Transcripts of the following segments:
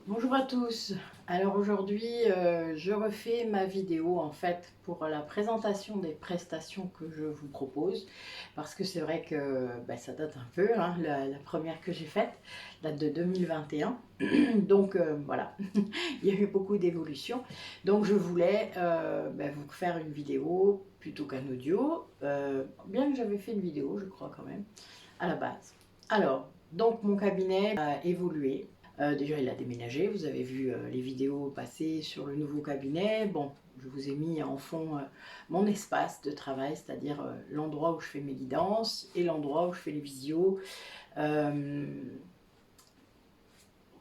Bonjour à tous. Alors aujourd'hui, je refais ma vidéo en fait pour la présentation des prestations que je vous propose parce que c'est vrai que ça date un peu, hein, la première que j'ai faite date de 2021. Donc voilà, il y a eu beaucoup d'évolutions. Donc je voulais vous faire une vidéo plutôt qu'un audio, bien que j'avais fait une vidéo, je crois quand même, à la base. Alors, donc mon cabinet a évolué. Déjà, il a déménagé. Vous avez vu les vidéos passer sur le nouveau cabinet. Bon, je vous ai mis en fond mon espace de travail, c'est-à-dire l'endroit où je fais mes guidances et l'endroit où je fais les visios. Euh,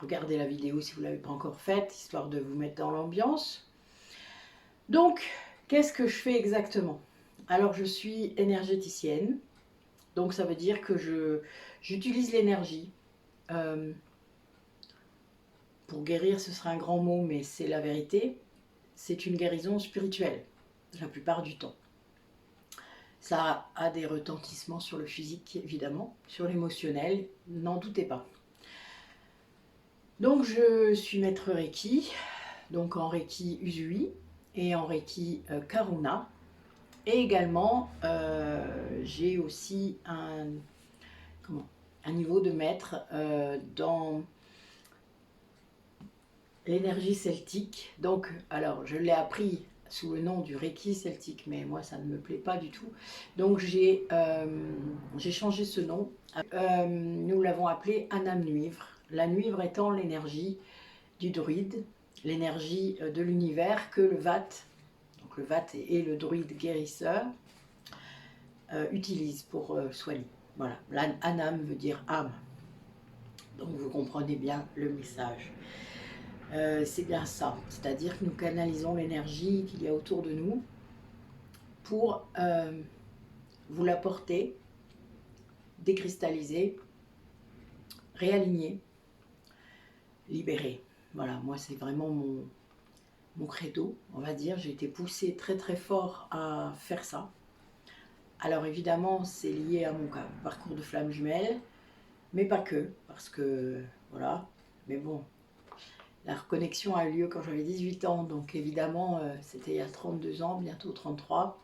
regardez la vidéo si vous ne l'avez pas encore faite, histoire de vous mettre dans l'ambiance. Donc, qu'est-ce que je fais exactement? Alors, je suis énergéticienne. Donc, ça veut dire que j'utilise l'énergie. Euh, pour guérir, ce sera un grand mot, mais c'est la vérité. C'est une guérison spirituelle, la plupart du temps. Ça a des retentissements sur le physique, évidemment, sur l'émotionnel, n'en doutez pas. Donc je suis maître Reiki, donc en Reiki Usui et en Reiki Karuna. Et également, j'ai aussi un niveau de maître dans l'énergie celtique. Donc, alors, je l'ai appris sous le nom du Reiki celtique, mais moi, ça ne me plaît pas du tout. Donc, j'ai changé ce nom. Nous l'avons appelé Anam Nuivre. La nuivre étant l'énergie du druide, l'énergie de l'univers que le Vat, donc le Vat est le druide guérisseur, utilise pour soigner. Voilà, Anam veut dire âme. Donc, vous comprenez bien le message. C'est bien ça, c'est-à-dire que nous canalisons l'énergie qu'il y a autour de nous pour vous l'apporter, décristalliser, réaligner, libérer. Voilà, moi c'est vraiment mon credo, on va dire. J'ai été poussée très très fort à faire ça. Alors évidemment, c'est lié à mon parcours de flamme jumelle, mais pas que, parce que voilà, mais bon, la reconnexion a eu lieu quand j'avais 18 ans, donc évidemment, c'était il y a 32 ans, bientôt 33.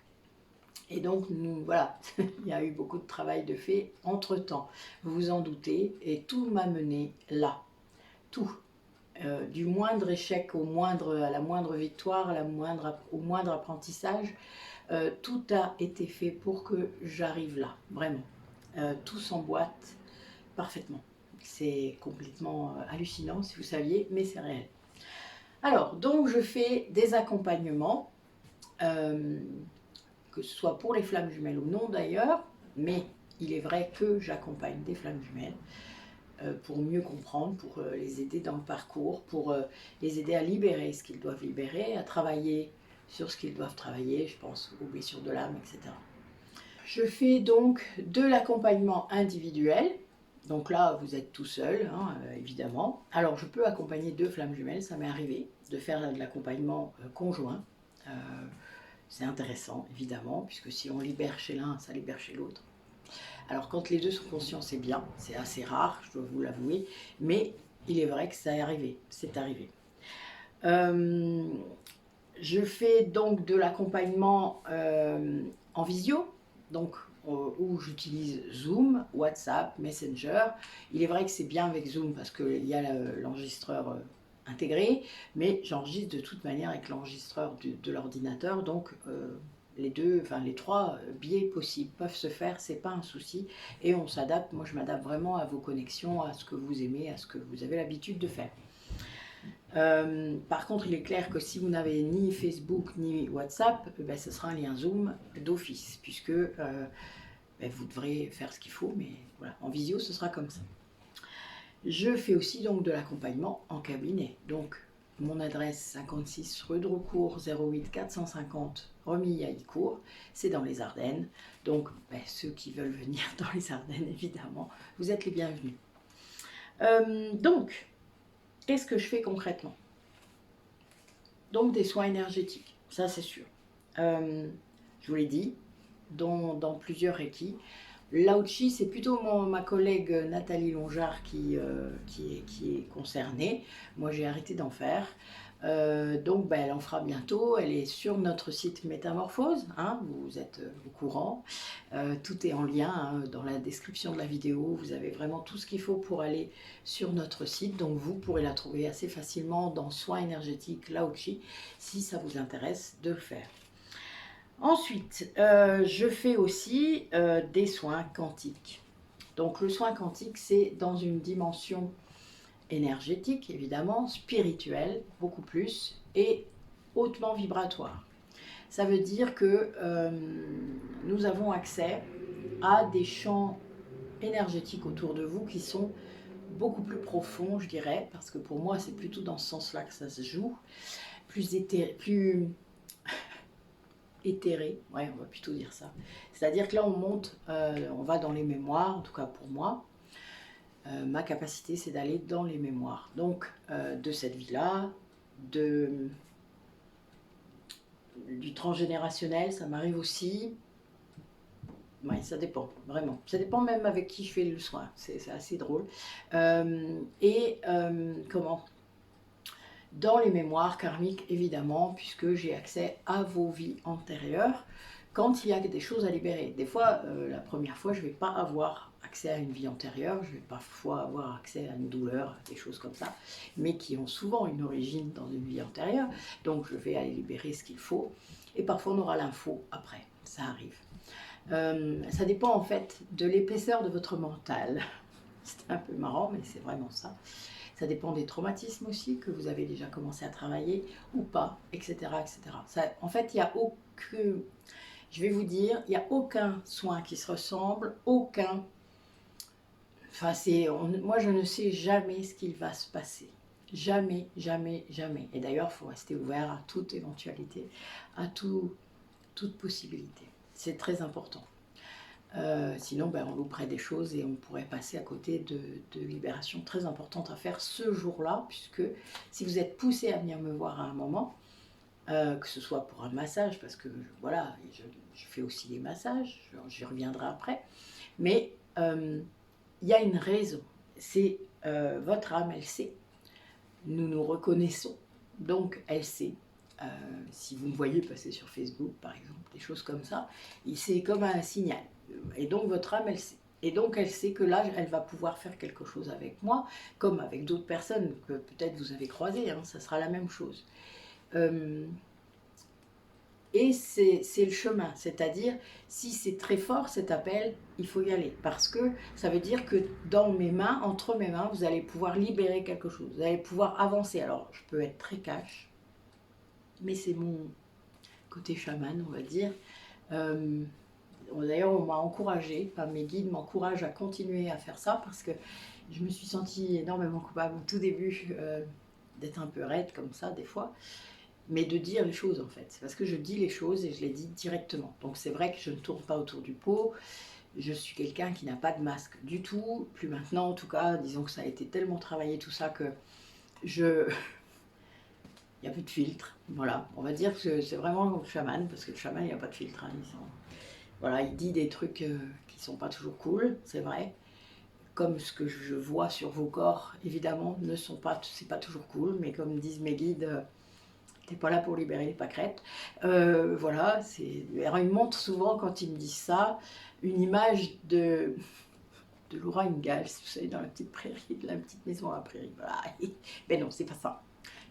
Et donc, voilà, il y a eu beaucoup de travail de fait entre-temps, vous vous en doutez, et tout m'a mené là, tout. Du moindre échec à la moindre victoire, au moindre apprentissage, tout a été fait pour que j'arrive là, vraiment. Tout s'emboîte parfaitement. C'est complètement hallucinant si vous saviez, mais c'est réel. Alors, donc je fais des accompagnements, que ce soit pour les flammes jumelles ou non d'ailleurs, mais il est vrai que j'accompagne des flammes jumelles pour mieux comprendre, pour les aider dans le parcours, pour les aider à libérer ce qu'ils doivent libérer, à travailler sur ce qu'ils doivent travailler, je pense aux blessures de l'âme, etc. Je fais donc de l'accompagnement individuel. Donc là, vous êtes tout seul, hein, évidemment. Alors, je peux accompagner deux flammes jumelles, ça m'est arrivé de faire de l'accompagnement conjoint. Euh, c'est intéressant, évidemment, puisque si on libère chez l'un, ça libère chez l'autre. Alors, quand les deux sont conscients, c'est bien, c'est assez rare, je dois vous l'avouer, mais il est vrai que ça est arrivé, c'est arrivé. Je fais donc de l'accompagnement en visio, donc où j'utilise Zoom, WhatsApp, Messenger. Il est vrai que c'est bien avec Zoom parce qu'il y a l'enregistreur intégré, mais j'enregistre de toute manière avec l'enregistreur de l'ordinateur, donc les trois biais possibles peuvent se faire, c'est pas un souci, et on s'adapte. Moi, je m'adapte vraiment à vos connexions, à ce que vous aimez, à ce que vous avez l'habitude de faire. Par contre, il est clair que si vous n'avez ni Facebook ni WhatsApp, ce sera un lien Zoom d'office, puisque vous devrez faire ce qu'il faut, mais voilà, en visio, ce sera comme ça. Je fais aussi donc de l'accompagnement en cabinet. Donc, mon adresse 56 rue de Roucourt 08 450 Remilly à Icourt, c'est dans les Ardennes. Donc, ceux qui veulent venir dans les Ardennes, évidemment, vous êtes les bienvenus. Donc, qu'est-ce que je fais concrètement? Donc des soins énergétiques, ça c'est sûr. Je vous l'ai dit, dans plusieurs Reiki, Lao Chi, c'est plutôt ma collègue Nathalie Longard qui est concernée. Moi, j'ai arrêté d'en faire. Donc, ben, elle en fera bientôt. Elle est sur notre site Métamorphose, hein, vous êtes au courant. Tout est en lien hein, dans la description de la vidéo. Vous avez vraiment tout ce qu'il faut pour aller sur notre site. Donc, vous pourrez la trouver assez facilement dans Soins énergétiques Lao Chi, si ça vous intéresse de le faire. Ensuite, je fais aussi des soins quantiques. Donc le soin quantique, c'est dans une dimension énergétique, évidemment, spirituelle, beaucoup plus, et hautement vibratoire. Ça veut dire que nous avons accès à des champs énergétiques autour de vous qui sont beaucoup plus profonds, je dirais, parce que pour moi, c'est plutôt dans ce sens-là que ça se joue, plus éthéré, ouais, on va plutôt dire ça. C'est-à-dire que là, on monte, on va dans les mémoires, en tout cas pour moi. Ma capacité, c'est d'aller dans les mémoires. Donc, de cette vie-là, du transgénérationnel, ça m'arrive aussi. Oui, ça dépend, vraiment. Ça dépend même avec qui je fais le soin. C'est assez drôle. Comment dans les mémoires karmiques, évidemment, puisque j'ai accès à vos vies antérieures, quand il y a des choses à libérer. Des fois, la première fois, je ne vais pas avoir accès à une vie antérieure, je vais parfois avoir accès à une douleur, des choses comme ça, mais qui ont souvent une origine dans une vie antérieure, donc je vais aller libérer ce qu'il faut, et parfois on aura l'info après, ça arrive. Ça dépend en fait de l'épaisseur de votre mental. C'est un peu marrant, mais c'est vraiment ça. Ça dépend des traumatismes aussi que vous avez déjà commencé à travailler ou pas, etc. etc. Ça, en fait, il n'y a aucun, je vais vous dire, il n'y a aucun soin qui se ressemble, aucun. Enfin, moi, je ne sais jamais ce qu'il va se passer. Jamais, jamais, jamais. Et d'ailleurs, il faut rester ouvert à toute éventualité, à toute possibilité. C'est très important. Sinon, ben, on louperait des choses et on pourrait passer à côté de libérations très importantes à faire ce jour-là, puisque si vous êtes poussé à venir me voir à un moment, que ce soit pour un massage, parce que voilà, je fais aussi des massages, j'y reviendrai après, mais il y a une raison, c'est votre âme, elle sait, nous nous reconnaissons, donc elle sait. Si vous me voyez passer sur Facebook, par exemple, des choses comme ça, c'est comme un signal. Et donc votre âme, elle sait. Et donc elle sait que là, elle va pouvoir faire quelque chose avec moi, comme avec d'autres personnes que peut-être vous avez croisées, hein, ça sera la même chose. Et c'est le chemin, c'est-à-dire, si c'est très fort cet appel, il faut y aller. Parce que ça veut dire que dans mes mains, entre mes mains, vous allez pouvoir libérer quelque chose, vous allez pouvoir avancer. Alors, je peux être très cash, mais c'est mon côté chaman, on va dire. D'ailleurs, on m'a encouragée, enfin, mes guides m'encouragent à continuer à faire ça parce que je me suis sentie énormément coupable au tout début d'être un peu raide comme ça des fois, mais de dire les choses en fait. C'est parce que je dis les choses et je les dis directement. Donc c'est vrai que je ne tourne pas autour du pot. Je suis quelqu'un qui n'a pas de masque du tout, plus maintenant en tout cas. Disons que ça a été tellement travaillé tout ça que il n'y a plus de filtre. Voilà, on va dire que c'est vraiment le chaman, parce que le chaman, il n'y a pas de filtre. Hein. Voilà, il dit des trucs qui ne sont pas toujours cool, c'est vrai. Comme ce que je vois sur vos corps, évidemment, c'est pas toujours cool, mais comme disent mes guides, t'es pas là pour libérer les pâquerettes. Voilà, alors ils me montrent souvent, quand ils me disent ça, une image de Laura Ingalls, vous savez, dans la petite prairie, de la petite maison à la prairie. Voilà. Mais non, c'est pas ça.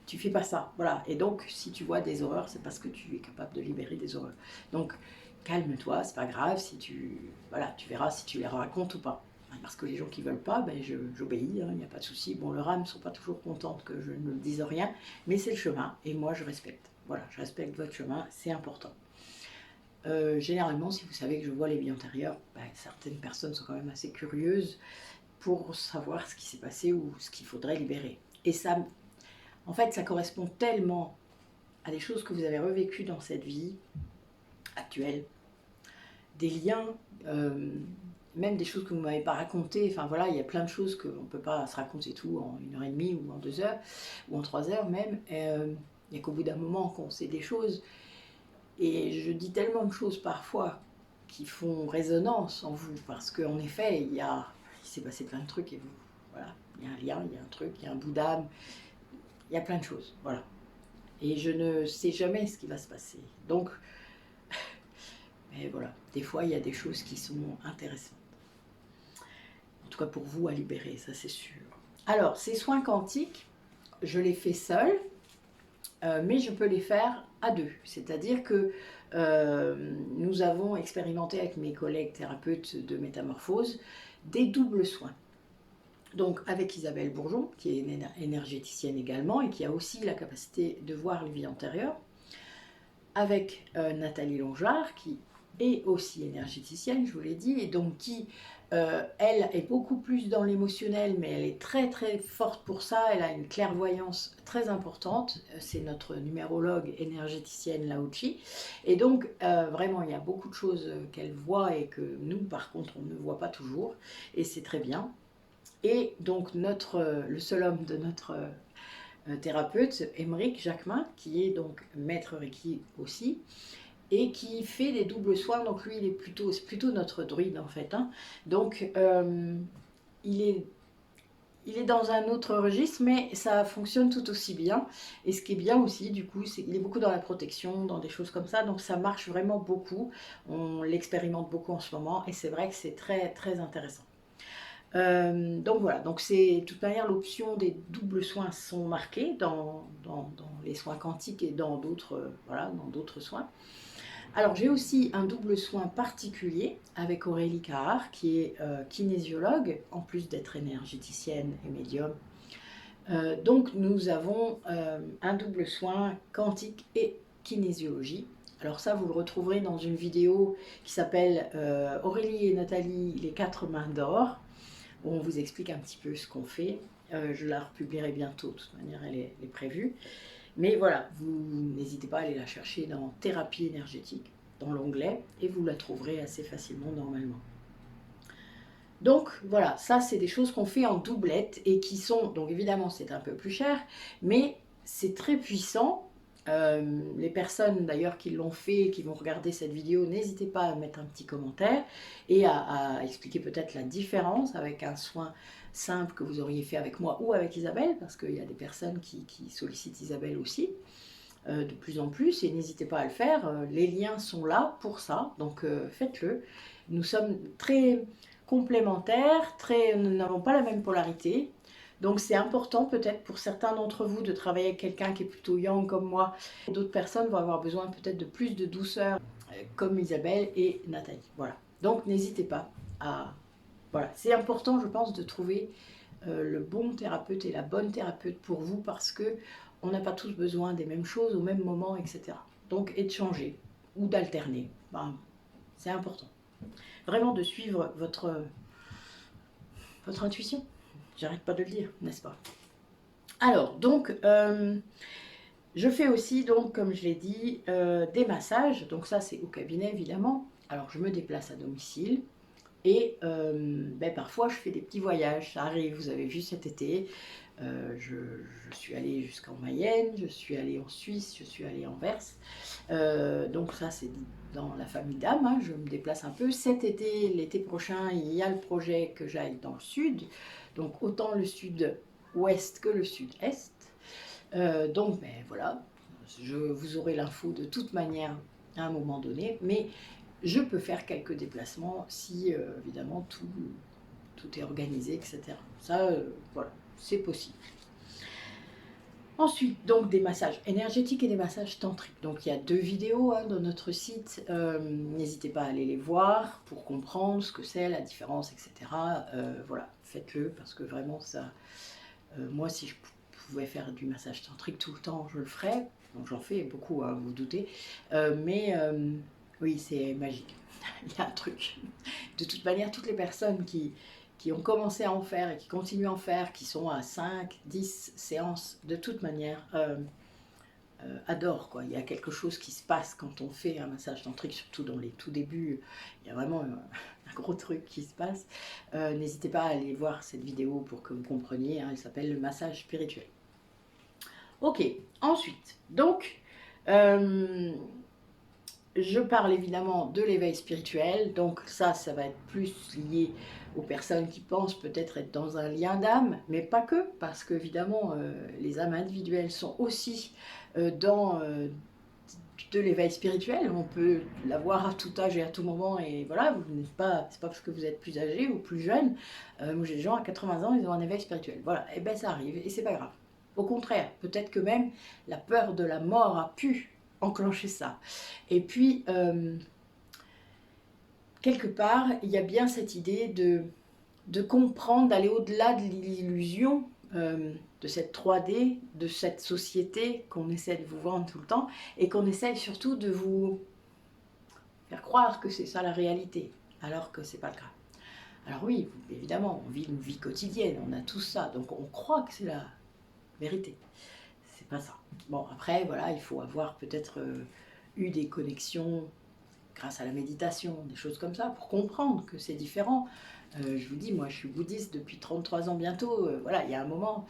Tu fais pas ça, voilà. Et donc, si tu vois des horreurs, c'est parce que tu es capable de libérer des horreurs. Donc, calme-toi, c'est pas grave. Si voilà, tu verras si tu les racontes ou pas. Parce que les gens qui veulent pas, ben j'obéis, il n'y a pas de souci. Bon, leurs âmes ne sont pas toujours contentes que je ne dise rien, mais c'est le chemin, et moi je respecte. Voilà, je respecte votre chemin, c'est important. Généralement, si vous savez que je vois les vies antérieures, ben, certaines personnes sont quand même assez curieuses pour savoir ce qui s'est passé ou ce qu'il faudrait libérer. Et ça, en fait, ça correspond tellement à des choses que vous avez revécues dans cette vie actuelle, des liens, même des choses que vous ne m'avez pas racontées. Enfin voilà, il y a plein de choses qu'on ne peut pas se raconter tout en 1h30 ou en 2 heures, ou en 3 heures même. Il n'y a qu'au bout d'un moment qu'on sait des choses. Et je dis tellement de choses parfois qui font résonance en vous, parce qu'en effet, il s'est passé plein de trucs, et vous, voilà, il y a un lien, il y a un truc, il y a un bout d'âme, il y a plein de choses, voilà. Et je ne sais jamais ce qui va se passer. Donc, mais voilà, des fois, il y a des choses qui sont intéressantes. En tout cas, pour vous, à libérer, ça c'est sûr. Alors, ces soins quantiques, je les fais seule, mais je peux les faire à deux. C'est-à-dire que nous avons expérimenté avec mes collègues thérapeutes de métamorphose des doubles soins. Donc avec Isabelle Bourgeon, qui est une énergéticienne également et qui a aussi la capacité de voir les vies antérieures, avec Nathalie Longard, qui est aussi énergéticienne, je vous l'ai dit, et donc qui, elle, est beaucoup plus dans l'émotionnel, mais elle est très très forte pour ça, elle a une clairvoyance très importante, c'est notre numérologue énergéticienne Lao-Chi, et donc vraiment il y a beaucoup de choses qu'elle voit et que nous par contre on ne voit pas toujours, et c'est très bien. Et donc le seul homme de notre thérapeute, Émeric Jacquemin, qui est donc maître Reiki aussi, et qui fait des doubles soins. Donc lui, c'est plutôt notre druide en fait. Hein. Donc il est dans un autre registre, mais ça fonctionne tout aussi bien. Et ce qui est bien aussi, du coup, c'est qu'il est beaucoup dans la protection, dans des choses comme ça. Donc ça marche vraiment beaucoup. On l'expérimente beaucoup en ce moment, et c'est vrai que c'est très très intéressant. Donc voilà, donc c'est de toute manière l'option des doubles soins sont marqués dans les soins quantiques et dans d'autres voilà, dans d'autres soins. Alors j'ai aussi un double soin particulier avec Aurélie Cahar qui est kinésiologue en plus d'être énergéticienne et médium. Donc nous avons un double soin quantique et kinésiologie. Alors ça, vous le retrouverez dans une vidéo qui s'appelle Aurélie et Nathalie, les 4 mains d'or, où on vous explique un petit peu ce qu'on fait. Je la republierai bientôt, de toute manière elle est prévue. Mais voilà, vous n'hésitez pas à aller la chercher dans thérapie énergétique, dans l'onglet, et vous la trouverez assez facilement normalement. Donc voilà, ça c'est des choses qu'on fait en doublette et qui sont, donc évidemment c'est un peu plus cher, mais c'est très puissant. Les personnes d'ailleurs qui l'ont fait, qui vont regarder cette vidéo, n'hésitez pas à mettre un petit commentaire et à expliquer peut-être la différence avec un soin simple que vous auriez fait avec moi ou avec Isabelle, parce qu'il y a des personnes qui sollicitent Isabelle aussi, de plus en plus, et n'hésitez pas à le faire, les liens sont là pour ça, donc faites-le. Nous sommes très complémentaires, nous n'avons pas la même polarité, donc c'est important peut-être pour certains d'entre vous de travailler avec quelqu'un qui est plutôt yang comme moi. D'autres personnes vont avoir besoin peut-être de plus de douceur, comme Isabelle et Nathalie. Voilà, donc n'hésitez pas à... Voilà, c'est important je pense de trouver le bon thérapeute et la bonne thérapeute pour vous, parce que on n'a pas tous besoin des mêmes choses au même moment, etc. Donc, et de changer ou d'alterner, ben, c'est important. Vraiment de suivre votre intuition. J'arrête pas de le dire, n'est-ce pas? Alors, donc, je fais aussi, donc, comme je l'ai dit, des massages. Donc ça, c'est au cabinet, évidemment. Alors, je me déplace à domicile. Et parfois, je fais des petits voyages. Ça arrive, vous avez vu cet été. Je suis allée jusqu'en Mayenne, je suis allée en Suisse, je suis allée en Anvers. Donc ça, c'est dans la famille d'âme. Hein, je me déplace un peu. Cet été, l'été prochain, il y a le projet que j'aille dans le sud. Donc autant le sud-ouest que le sud-est. Donc, voilà, vous aurez l'info de toute manière à un moment donné. Mais je peux faire quelques déplacements si, évidemment, tout est organisé, etc. Ça, voilà, c'est possible. Ensuite, donc des massages énergétiques et des massages tantriques. Donc il y a 2 vidéos hein, dans notre site. N'hésitez pas à aller les voir pour comprendre ce que c'est, la différence, etc. Voilà, faites-le parce que vraiment ça... moi, si je pouvais faire du massage tantrique tout le temps, je le ferais. Donc j'en fais beaucoup, hein, vous vous doutez. Mais oui, c'est magique. Il y a un truc. De toute manière, toutes les personnes qui ont commencé à en faire et qui continuent à en faire, qui sont à 5, 10 séances, de toute manière, adorent, quoi. Il y a quelque chose qui se passe quand on fait un massage tantrique, surtout dans les tout débuts. Il y a vraiment un gros truc qui se passe. N'hésitez pas à aller voir cette vidéo pour que vous compreniez. Hein, elle s'appelle le massage spirituel. Ok, ensuite, donc... Je parle évidemment de l'éveil spirituel, donc ça va être plus lié aux personnes qui pensent peut-être être dans un lien d'âme, mais pas que, parce qu'évidemment, les âmes individuelles sont aussi dans de l'éveil spirituel. On peut l'avoir à tout âge et à tout moment, et voilà, vous n'êtes pas, c'est pas parce que vous êtes plus âgé ou plus jeune. Moi j'ai des gens à 80 ans, ils ont un éveil spirituel. Voilà, et ben ça arrive, et c'est pas grave. Au contraire, peut-être que même la peur de la mort a pu enclencher ça. Et puis, quelque part, il y a bien cette idée de comprendre, d'aller au-delà de l'illusion de cette 3D, de cette société qu'on essaie de vous vendre tout le temps, et qu'on essaie surtout de vous faire croire que c'est ça la réalité, alors que c'est pas le cas. Alors oui, évidemment, on vit une vie quotidienne, on a tout ça, donc on croit que c'est la vérité. C'est pas ça. Bon, après, voilà, il faut avoir peut-être eu des connexions grâce à la méditation, des choses comme ça, pour comprendre que c'est différent. Je vous dis, moi je suis bouddhiste depuis 33 ans bientôt, voilà, il y a un moment,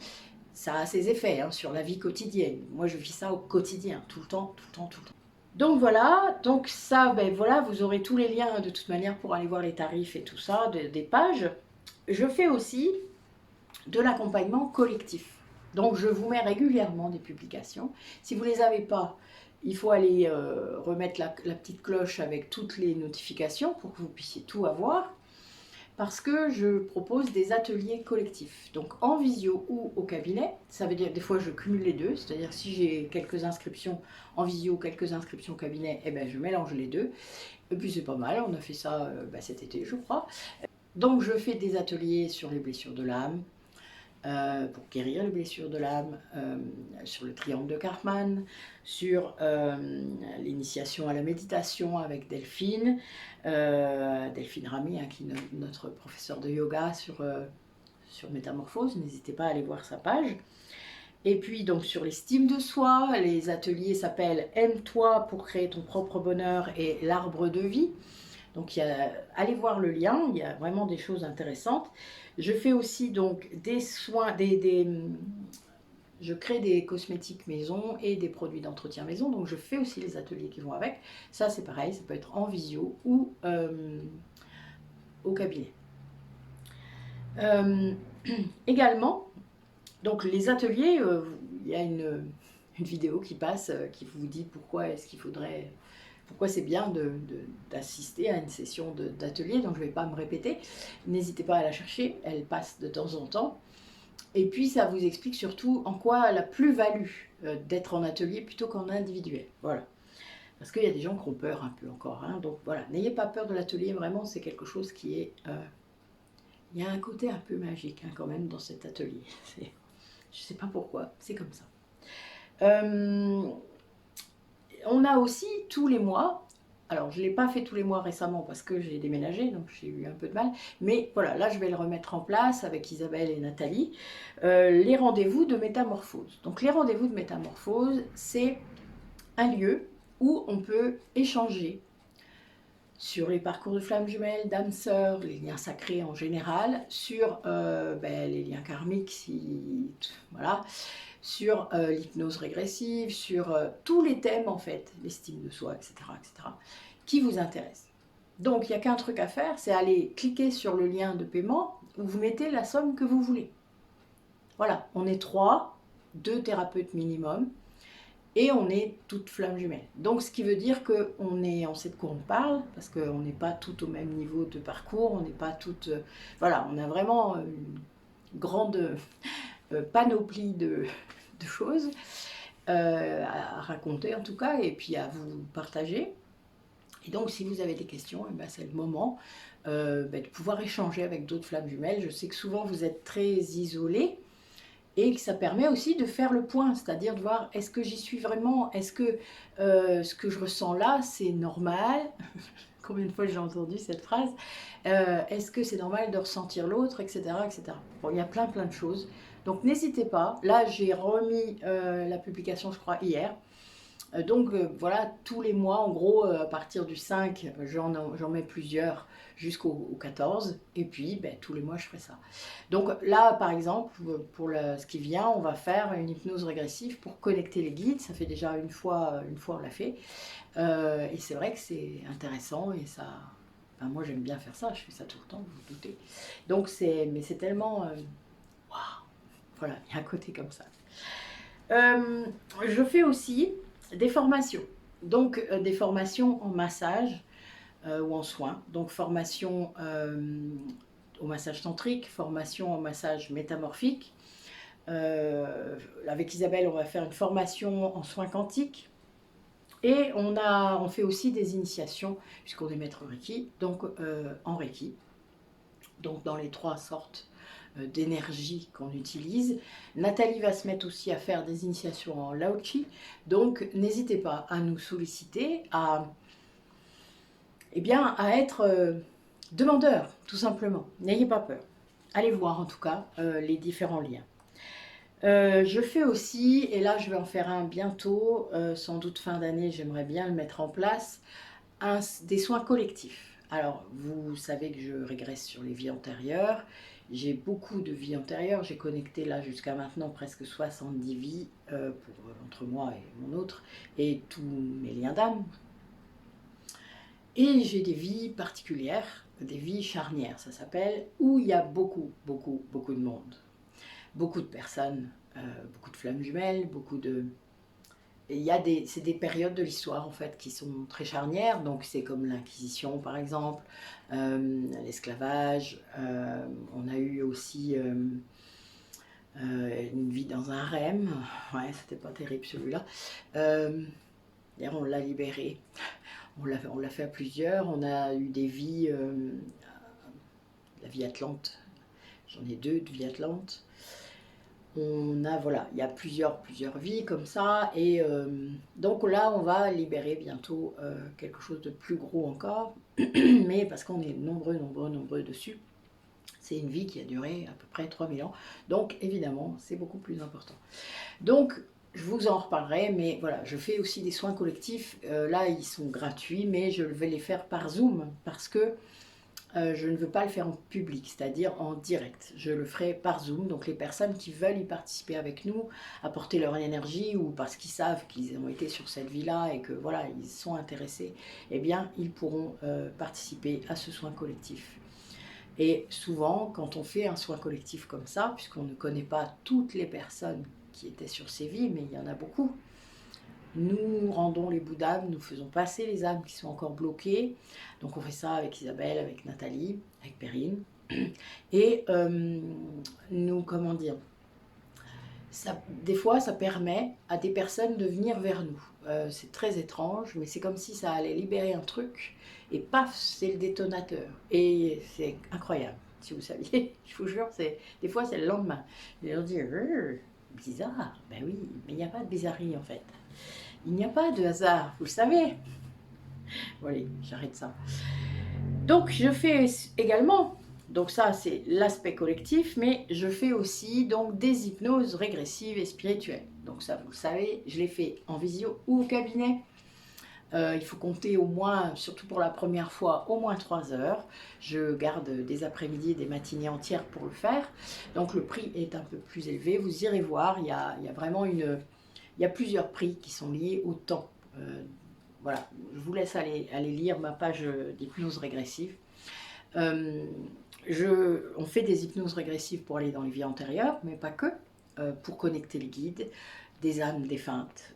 ça a ses effets hein, sur la vie quotidienne. Moi je vis ça au quotidien, tout le temps, tout le temps, tout le temps. Donc voilà, donc ça, ben voilà, vous aurez tous les liens de toute manière pour aller voir les tarifs et tout ça, des pages. Je fais aussi de l'accompagnement collectif. Donc je vous mets régulièrement des publications. Si vous ne les avez pas, il faut aller remettre la petite cloche avec toutes les notifications pour que vous puissiez tout avoir. Parce que je propose des ateliers collectifs, donc en visio ou au cabinet. Ça veut dire des fois je cumule les deux, c'est-à-dire si j'ai quelques inscriptions en visio, quelques inscriptions au cabinet, eh ben, je mélange les deux. Et puis c'est pas mal, on a fait ça cet été je crois. Donc je fais des ateliers sur les blessures de l'âme, pour guérir les blessures de l'âme, sur le triangle de Karpman, sur l'initiation à la méditation avec Delphine, Delphine Ramy, hein, qui est notre professeur de yoga sur Métamorphose, n'hésitez pas à aller voir sa page. Et puis donc sur l'estime de soi, les ateliers s'appellent Aime-toi pour créer ton propre bonheur et l'arbre de vie. Donc allez voir le lien, il y a vraiment des choses intéressantes. Je fais aussi donc des soins, je crée des cosmétiques maison et des produits d'entretien maison, donc je fais aussi les ateliers qui vont avec. Ça c'est pareil, ça peut être en visio ou au cabinet. Également, donc les ateliers, il y a une vidéo qui passe qui vous dit pourquoi est-ce qu'il faudrait... Pourquoi c'est bien d'assister à une session d'atelier, donc je ne vais pas me répéter. N'hésitez pas à la chercher, elle passe de temps en temps. Et puis ça vous explique surtout en quoi la plus-value d'être en atelier plutôt qu'en individuel. Voilà. Parce qu'il y a des gens qui ont peur un peu encore. Hein. Donc voilà, n'ayez pas peur de l'atelier, vraiment c'est quelque chose qui est... il y a un côté un peu magique hein, quand même dans cet atelier. Je ne sais pas pourquoi, c'est comme ça. On a aussi tous les mois, alors je ne l'ai pas fait tous les mois récemment parce que j'ai déménagé, donc j'ai eu un peu de mal, mais voilà, là je vais le remettre en place avec Isabelle et Nathalie, les rendez-vous de métamorphose. Donc les rendez-vous de métamorphose, c'est un lieu où on peut échanger sur les parcours de flammes jumelles, d'âmes sœurs, les liens sacrés en général, sur les liens karmiques, voilà, sur l'hypnose régressive, sur tous les thèmes en fait, l'estime de soi, etc., qui vous intéressent. Donc il n'y a qu'un truc à faire, c'est aller cliquer sur le lien de paiement où vous mettez la somme que vous voulez. Voilà, on est 2 thérapeutes minimum, et on est toutes flammes jumelles. Donc ce qui veut dire qu'on sait de quoi on parle, parce qu'on n'est pas toutes au même niveau de parcours, on n'est pas toutes... voilà, on a vraiment une grande panoplie de choses à raconter en tout cas, et puis à vous partager. Et donc si vous avez des questions, c'est le moment de pouvoir échanger avec d'autres flammes jumelles. Je sais que souvent vous êtes très isolés, et que ça permet aussi de faire le point, c'est-à-dire de voir est-ce que j'y suis vraiment, est-ce que ce que je ressens là c'est normal. Combien de fois j'ai entendu cette phrase, est-ce que c'est normal de ressentir l'autre, etc., etc. Bon, il y a plein de choses, donc n'hésitez pas. Là j'ai remis la publication je crois hier, Voilà, tous les mois, en gros, à partir du 5, j'en mets plusieurs jusqu'au 14. Et puis, ben, tous les mois, je ferai ça. Donc là, par exemple, pour ce qui vient, on va faire une hypnose régressive pour connecter les guides. Ça fait déjà une fois on l'a fait. Et c'est vrai que c'est intéressant et ça... Enfin, moi, j'aime bien faire ça. Je fais ça tout le temps, vous vous doutez. Donc, mais c'est tellement... Waouh. Voilà, il y a un côté comme ça. Je fais aussi des formations. Donc, des formations en massage ou en soins. Donc, formation au massage tantrique, formation en massage métamorphique. Avec Isabelle, on va faire une formation en soins quantiques. Et on fait aussi des initiations, puisqu'on est maître Reiki, donc en Reiki. Donc, dans les 3 sortes d'énergie qu'on utilise. Nathalie va se mettre aussi à faire des initiations en Lao-Chi, donc n'hésitez pas à nous solliciter, à être demandeur, tout simplement. N'ayez pas peur. Allez voir en tout cas les différents liens. Je fais aussi, et là je vais en faire un bientôt, sans doute fin d'année, j'aimerais bien le mettre en place, des soins collectifs. Alors, vous savez que je régresse sur les vies antérieures. J'ai beaucoup de vies antérieures. J'ai connecté là jusqu'à maintenant presque 70 vies entre moi et mon autre, et tous mes liens d'âme. Et j'ai des vies particulières, des vies charnières, ça s'appelle, où il y a beaucoup de monde. Beaucoup de personnes, beaucoup de flammes jumelles, beaucoup de... c'est des périodes de l'histoire en fait qui sont très charnières, donc c'est comme l'Inquisition par exemple, l'esclavage, on a eu aussi une vie dans un harem, ouais c'était pas terrible celui-là, d'ailleurs on l'a libéré, on l'a fait à plusieurs, on a eu des vies, la vie Atlante, j'en ai 2 de vie Atlante. Voilà, il y a plusieurs vies comme ça, et donc là on va libérer bientôt quelque chose de plus gros encore, mais parce qu'on est nombreux dessus, c'est une vie qui a duré à peu près 3000 ans, donc évidemment c'est beaucoup plus important. Donc je vous en reparlerai, mais voilà, je fais aussi des soins collectifs, là ils sont gratuits, mais je vais les faire par Zoom, parce que je ne veux pas le faire en public, c'est-à-dire en direct. Je le ferai par Zoom, donc les personnes qui veulent y participer avec nous, apporter leur énergie, ou parce qu'ils savent qu'ils ont été sur cette vie-là et que voilà, ils sont intéressés, eh bien, ils pourront participer à ce soin collectif. Et souvent, quand on fait un soin collectif comme ça, puisqu'on ne connaît pas toutes les personnes qui étaient sur ces vies, mais il y en a beaucoup, nous rendons les bouts d'âme, nous faisons passer les âmes qui sont encore bloquées. Donc on fait ça avec Isabelle, avec Nathalie, avec Perrine. Et comment dire, des fois ça permet à des personnes de venir vers nous. C'est très étrange, mais c'est comme si ça allait libérer un truc, et paf, c'est le détonateur. Et c'est incroyable, si vous saviez, je vous jure, des fois c'est le lendemain. Et on dit, bizarre, ben oui, mais il n'y a pas de bizarrerie en fait. Il n'y a pas de hasard, vous le savez. Bon allez, j'arrête ça. Donc je fais également, donc ça c'est l'aspect collectif, mais je fais aussi donc des hypnoses régressives et spirituelles. Donc ça vous le savez, je les fais en visio ou au cabinet. Il faut compter au moins, surtout pour la première fois, au moins 3 heures. Je garde des après-midi et des matinées entières pour le faire. Donc le prix est un peu plus élevé. Vous irez voir, il y a vraiment il y a plusieurs prix qui sont liés au temps. Voilà, je vous laisse aller lire ma page d'hypnose régressive. On fait des hypnoses régressives pour aller dans les vies antérieures, mais pas que, pour connecter les guides, des âmes défuntes.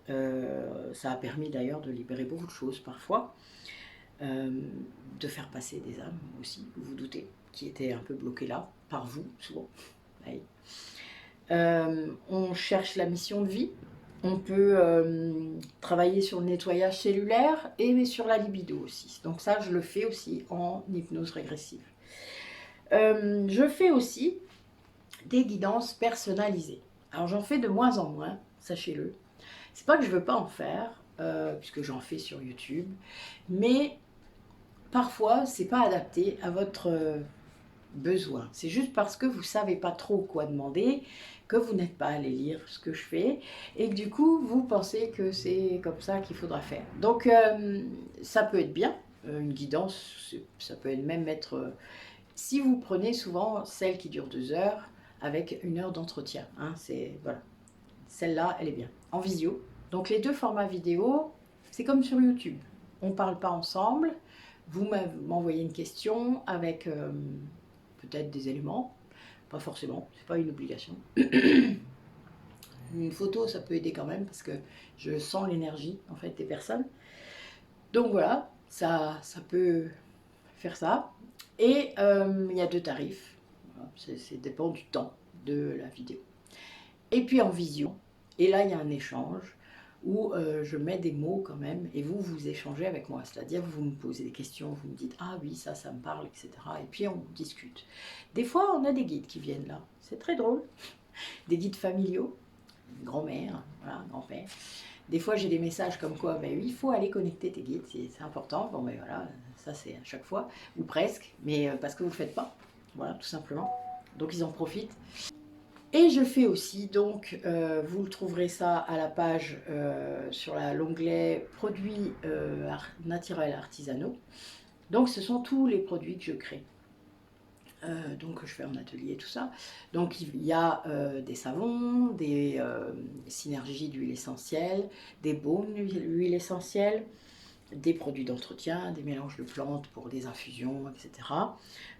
Ça a permis d'ailleurs de libérer beaucoup de choses parfois, de faire passer des âmes aussi, vous vous doutez, qui étaient un peu bloquées là, par vous souvent. Oui. On cherche la mission de vie. On peut travailler sur le nettoyage cellulaire et sur la libido aussi. Donc ça, je le fais aussi en hypnose régressive. Je fais aussi des guidances personnalisées. Alors j'en fais de moins en moins, sachez-le. C'est pas que je veux pas en faire, puisque j'en fais sur YouTube, mais parfois c'est pas adapté à votre besoin. C'est juste parce que vous savez pas trop quoi demander que vous n'êtes pas allé lire ce que je fais et que du coup vous pensez que c'est comme ça qu'il faudra faire. Donc ça peut être bien, une guidance, ça peut même être, si vous prenez souvent celle qui dure 2 heures avec 1 heure d'entretien, hein, voilà, celle-là elle est bien, en visio. Donc les deux formats vidéo, c'est comme sur YouTube, on ne parle pas ensemble, vous m'envoyez une question avec peut-être des éléments, pas forcément, c'est pas une obligation. Une photo, ça peut aider quand même parce que je sens l'énergie en fait des personnes. Donc voilà, ça peut faire ça. Et il y a 2 tarifs. Voilà, ça dépend du temps de la vidéo. Et puis en visio, et là il y a un échange où je mets des mots quand même et vous échangez avec moi. C'est-à-dire vous me posez des questions, vous me dites « Ah oui, ça me parle, etc. » Et puis on discute. Des fois, on a des guides qui viennent là. C'est très drôle. Des guides familiaux, grand-mère, voilà, grand-père. Des fois, j'ai des messages comme quoi, ben oui, il faut aller connecter tes guides, c'est important. Bon, ben voilà, ça c'est à chaque fois, ou presque, mais parce que vous ne le faites pas, voilà, tout simplement. Donc, ils en profitent. Et je fais aussi, donc, vous le trouverez ça à la page sur l'onglet produits naturels artisanaux. Donc, ce sont tous les produits que je crée. Donc je fais en atelier tout ça. Donc il y a des savons, des synergies d'huile essentielle, des baumes d'huile essentielle, des produits d'entretien, des mélanges de plantes pour des infusions, etc.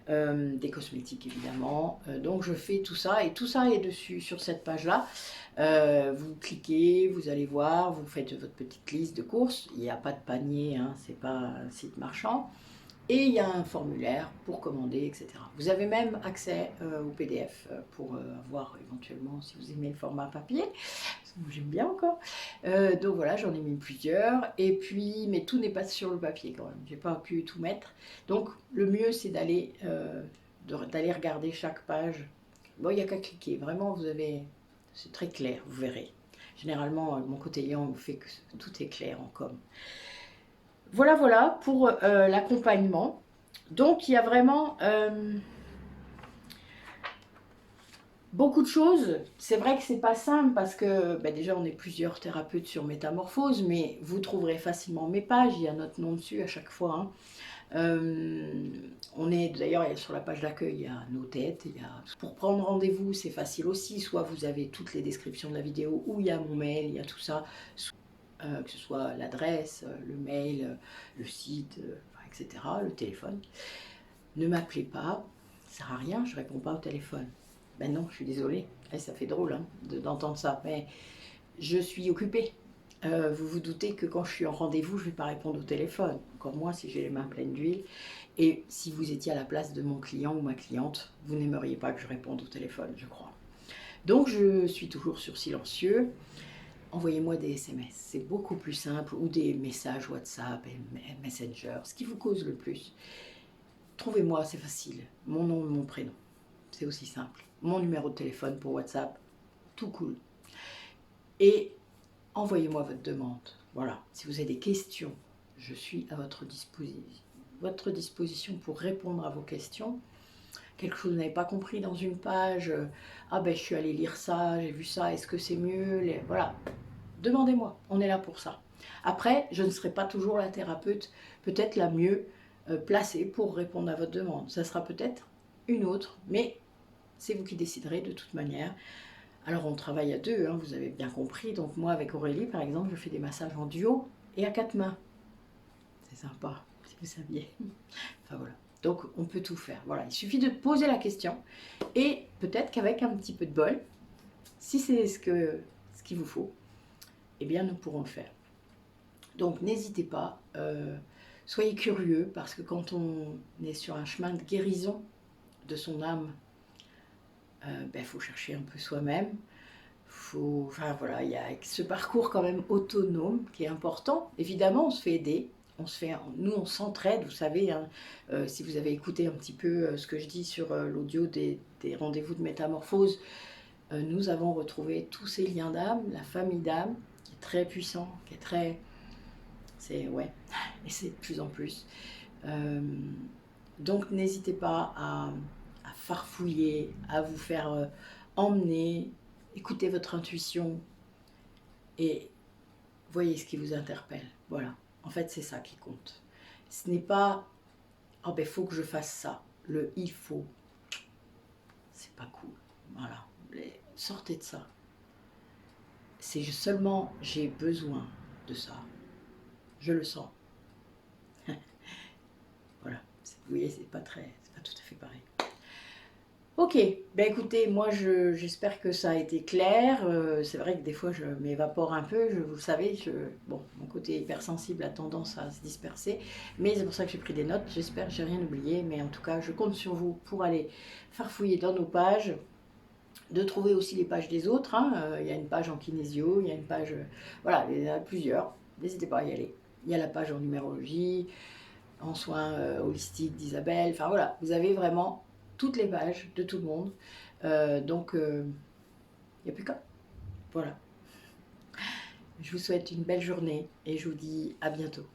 Des cosmétiques évidemment. Donc je fais tout ça et tout ça est dessus sur cette page-là. Vous cliquez, vous allez voir, vous faites votre petite liste de courses. Il n'y a pas de panier, hein, c'est pas un site marchand. Et il y a un formulaire pour commander, etc. Vous avez même accès au PDF pour avoir éventuellement, si vous aimez le format papier, j'aime bien encore. Donc voilà, j'en ai mis plusieurs. Et puis, mais tout n'est pas sur le papier quand même. J'ai pas pu tout mettre. Donc le mieux, c'est d'aller regarder chaque page. Bon, il n'y a qu'à cliquer. Vraiment, c'est très clair, vous verrez. Généralement, mon côté Yang fait que tout est clair en com. Voilà pour l'accompagnement. Donc il y a vraiment beaucoup de choses. C'est vrai que c'est pas simple parce que déjà on est plusieurs thérapeutes sur Métamorphose, mais vous trouverez facilement mes pages, il y a notre nom dessus à chaque fois. Hein. On est d'ailleurs sur la page d'accueil, il y a nos têtes, pour prendre rendez-vous c'est facile aussi, soit vous avez toutes les descriptions de la vidéo ou il y a mon mail, il y a tout ça. Que ce soit l'adresse, le mail, le site, etc., le téléphone. Ne m'appelez pas, ça sert à rien, je ne réponds pas au téléphone. Ben non, je suis désolée, ça fait drôle hein, d'entendre ça, mais je suis occupée. Vous vous doutez que quand je suis en rendez-vous, je ne vais pas répondre au téléphone, encore moins si j'ai les mains pleines d'huile. Et si vous étiez à la place de mon client ou ma cliente, vous n'aimeriez pas que je réponde au téléphone, je crois. Donc je suis toujours sur silencieux. Envoyez-moi des SMS, c'est beaucoup plus simple, ou des messages WhatsApp et Messenger, ce qui vous cause le plus. Trouvez-moi, c'est facile, mon nom, mon prénom, c'est aussi simple. Mon numéro de téléphone pour WhatsApp, tout cool. Et envoyez-moi votre demande, voilà. Si vous avez des questions, je suis à votre disposition pour répondre à vos questions. Quelque chose que vous n'avez pas compris dans une page, ah ben je suis allée lire ça, j'ai vu ça, est-ce que c'est mieux, voilà. Demandez-moi, on est là pour ça. Après, je ne serai pas toujours la thérapeute, peut-être la mieux placée pour répondre à votre demande. Ça sera peut-être une autre, mais c'est vous qui déciderez de toute manière. Alors on travaille à deux, hein, vous avez bien compris. Donc moi avec Aurélie, par exemple, je fais des massages en duo et à 4 mains. C'est sympa, si vous saviez. Enfin voilà. Donc on peut tout faire. Voilà, il suffit de poser la question et peut-être qu'avec un petit peu de bol, si c'est ce qu'il vous faut, eh bien nous pourrons le faire. Donc n'hésitez pas, soyez curieux, parce que quand on est sur un chemin de guérison de son âme, faut chercher un peu soi-même. Enfin voilà, il y a ce parcours quand même autonome qui est important. Évidemment, on se fait aider, nous on s'entraide, vous savez, hein, si vous avez écouté un petit peu ce que je dis sur l'audio des rendez-vous de métamorphose, nous avons retrouvé tous ces liens d'âme, la famille d'âme, qui est très puissant, qui est très... ouais, et c'est de plus en plus. Donc n'hésitez pas à farfouiller, à vous faire emmener, écoutez votre intuition et voyez ce qui vous interpelle. Voilà, en fait c'est ça qui compte. Ce n'est pas « oh ben faut que je fasse ça », le « il faut », c'est pas cool. Voilà, sortez de ça. C'est seulement « j'ai besoin de ça », je le sens. Voilà, vous voyez, c'est pas tout à fait pareil. Ok, ben écoutez, moi j'espère que ça a été clair. C'est vrai que des fois je m'évapore un peu, vous le savez, bon, mon côté hypersensible a tendance à se disperser, mais c'est pour ça que j'ai pris des notes. J'espère que j'ai rien oublié, mais en tout cas je compte sur vous pour aller farfouiller dans nos pages, de trouver aussi les pages des autres. Hein. Il y a une page en kinésio, il y a une page, voilà, il y en a plusieurs, n'hésitez pas à y aller. Il y a la page en numérologie, en soins holistiques d'Isabelle, enfin voilà, vous avez vraiment toutes les pages de tout le monde, donc il n'y a plus qu'à. Voilà. Je vous souhaite une belle journée et je vous dis à bientôt.